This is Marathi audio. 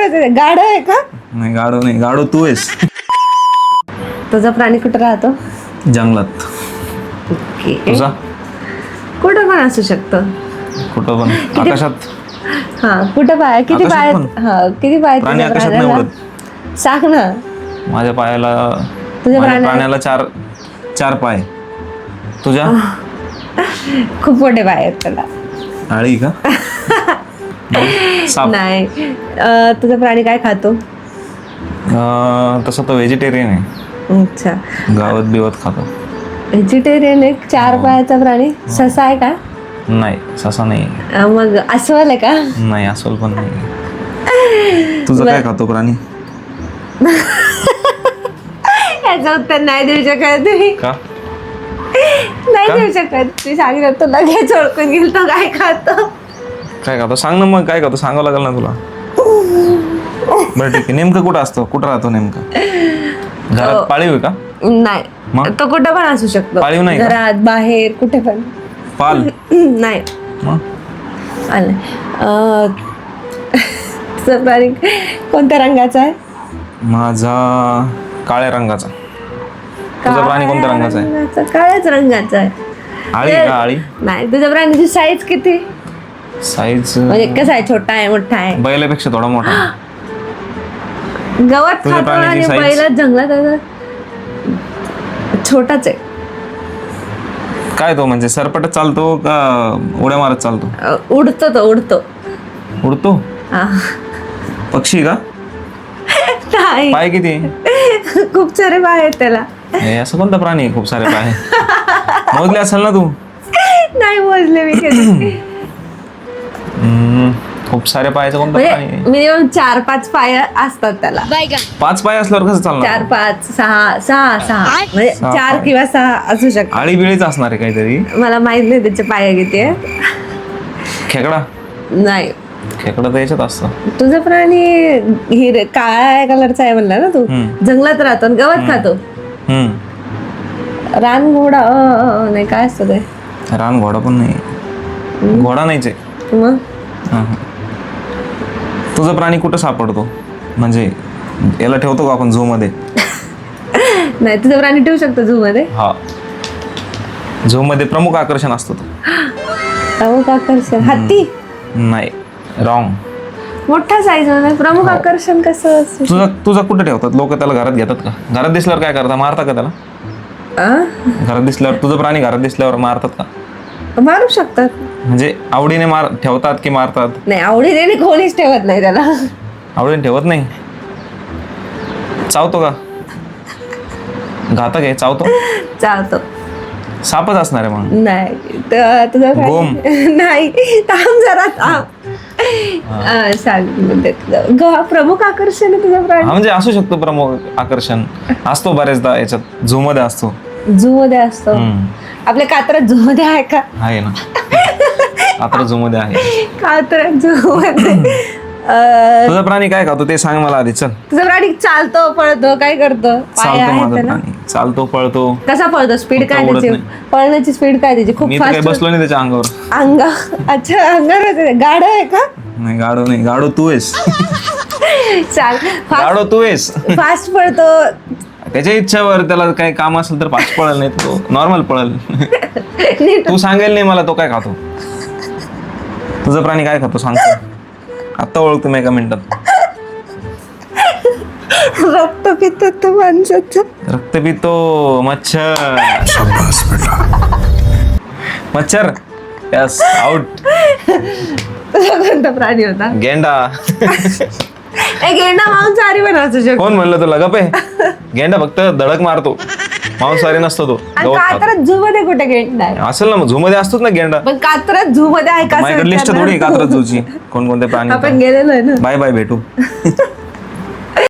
गाढव आहे का? नाही गाढव नाही, गाढव तू आहेस. तुझा प्राणी कुठं राहतो? जंगलात. ओके. तुझा कुठं पण असू शकतं. कुठं पण, आकाशात. हा कुठं पाय किती आकाशात पाय? पण? हा किती पाय प्राणी तुझ्या आकाशात नाही प्राण्याला? उडत. सांग ना. माझ्या पायाला, तुझ्या माझ्या प्राण्याला चार पाय. तुझ्या खूप मोठे पाय आहेत त्याला. आळी का? साप. नाही. तुझा प्राणी काय खातो? तसं तो व्हेजिटेरियन आहे. अच्छा. गावात बिवत खातो. व्हेजिटेरियन एक 4 पायाचा प्राणी. ससा आहे का? नाही, ससा नाही. मग अस्वल आहे का? नाही, अस्वल पण नाही. तुझं काय खातो प्राणी? याचं उत्तर नाही देऊ शकत तुम्ही. का? नाही देऊ शकत. मी सांगितलं तो लगेच ओळखून गेल तो काय खातो. काय खातो सांग ना, मग काय खातो सांगावं लागेल ना तुला. बरं ठीक आहे, नेमकं कुठं असतो, कुठं राहतो नेमकं? घरात पाळीव आहे का? नाही. मग? तो कुठं पण असू शकतो. पाळीव नाही का? घरात बाहेर कुठे पण. पाल. नाही. मग आलं. तुझा प्राणी कोणत्या रंगाचा आहे? माझा काळ्या रंगाचा. तुझा प्राणी कोणत्या रंगाचा आहे? काळ्याच रंगाचा आहे. आळी का? आळी नाही. तुझ्या प्राण्याची साईज किती? साईज म्हणजे कसा आहे? छोटा आहे मोठा आहे? बैलापेक्षा थोडा मोठा. गवत तुझ्या खातो प्राण्याची आणि size? बैलात जंगलात आहे. छोटाच आहे. काय तो म्हणजे सरपटत चालतो का उड्या मारत चालतो? उडतो तो उडतो. उडतो? हा. पक्षी का? नाही. पाय किती? खूप सारे पाय आहेत त्याला. हे असं कोणता प्राणी आहे खूप सारे पाय? मोजले असेल ना तू? नाही मोजले मी कधी. खूप सारे पायाचा कोणता प्राणी आहे? मिनिमम 4-5 पाय असतात त्याला. 5 पाय असल्यावर कसं चालणार? 4-5 6 म्हणजे 4 पाय. किंवा 6 असू शकतात. आळी बिळीच असणार आहे काहीतरी. मला माहित नाही त्याचे पाय किती आहे. खेकडा? नाही. खेकडा तर याच्यात असतं. तुझा प्राणी हिरे काळ्या कलरचा आहे म्हणला ना तू. जंगलात राहतो आणि गवत खातो. रानघोडा नाही काय असतं ते? रान घोडा पण नाही. घोडा नाहीच आहे. मग तुझा प्राणी कुठं सापडतो? म्हणजे याला ठेवतो का आपण झू मध्ये? नाही. तुझा प्राणी ठेवू शकतो झू मध्ये. हा, झू मध्ये प्रमुख आकर्षण असतो तो. प्रमुख आकर्षण हत्ती? नाही, रॉंग. मोठा साईज मध्ये प्रमुख आकर्षण कसं असू तुझा कुठं ठेवतात लोक? त्याला घरात घेतात का? घरात दिसल्यावर काय करतात? मारतात का त्याला? घरात दिसल्यावर तुझं प्राणी घरात दिसल्यावर मारतात का? मारू शकतात. म्हणजे आवडीने ठेवतात की मारतात? नाही. आवडीने कोणीच ठेवत नाही त्याला. आवडीने ठेवत नाही. चावतो का? घातक आहे, चावतो? चालतो. सापच असणार आहे मग. नाही. तुझा गोम? नाही. थांब जरा थांब. सांग. प्रमुख आकर्षण आहे तुझा प्राणी? म्हणजे असू शकतो प्रमुख आकर्षण. असतो बरेचदा याच्यात, झू मध्ये असतो. झू मध्ये असतो. आपल्या कात्रज झू मध्ये आहे का? आहे ना, आता झू मध्ये आहे. कात्रज झू मध्ये. तुझा प्राणी काय खातो ते सांग मला आधी. चल. तुझा प्राणी चालतो पळतो काय करतो? पाय चालतो आहेत माझा त्याला? प्राणी, चालतो पळतो. कसा पळतो? स्पीड काय उडत त्याची? नाही. पळण्याची स्पीड काय त्याची? खूप मी तर काही फास्ट. बसलो नाही त्याच्या अंगावर. अच्छा अंगावर गाढव आहे का? नाही, गाडो नाही, गाडो तू आहेस. चाल. गाडो तू आहेस. फास्ट पळतो. त्याच्या इच्छावर, त्याला काही काम असेल तर फास्ट पळल, नाही तो नॉर्मल पळल. तू सांगेल नाही मला तो काय खातो. तुझा प्राणी काय खातो सांगतो? आत्ता ओळखतो मी एका मिनिटात. रक्त पितात माणसाचं. रक्त पितो मच्छर. मच्छर. Yes, out. तुझा कोणता प्राणी होता? गेंडा. गेंडा मांसाहारी पण असू शकतो. कोण म्हणलं तुला? गप आहे. गेंडा फक्त धडक मारतो, मांसाहारी नसतो तो. गवत खातो. कात्रज झू मध्ये कुठे गेंडा आहे? असेल ना, झू मध्ये असतोच ना गेंडा. पण कात्रज झू मध्ये आहे का? माझ्याकडे लिस्ट थोडी कात्रज झूची कोणकोणते प्राणी. आपण गेलेलो आहे ना. बाय बाय, भेटू.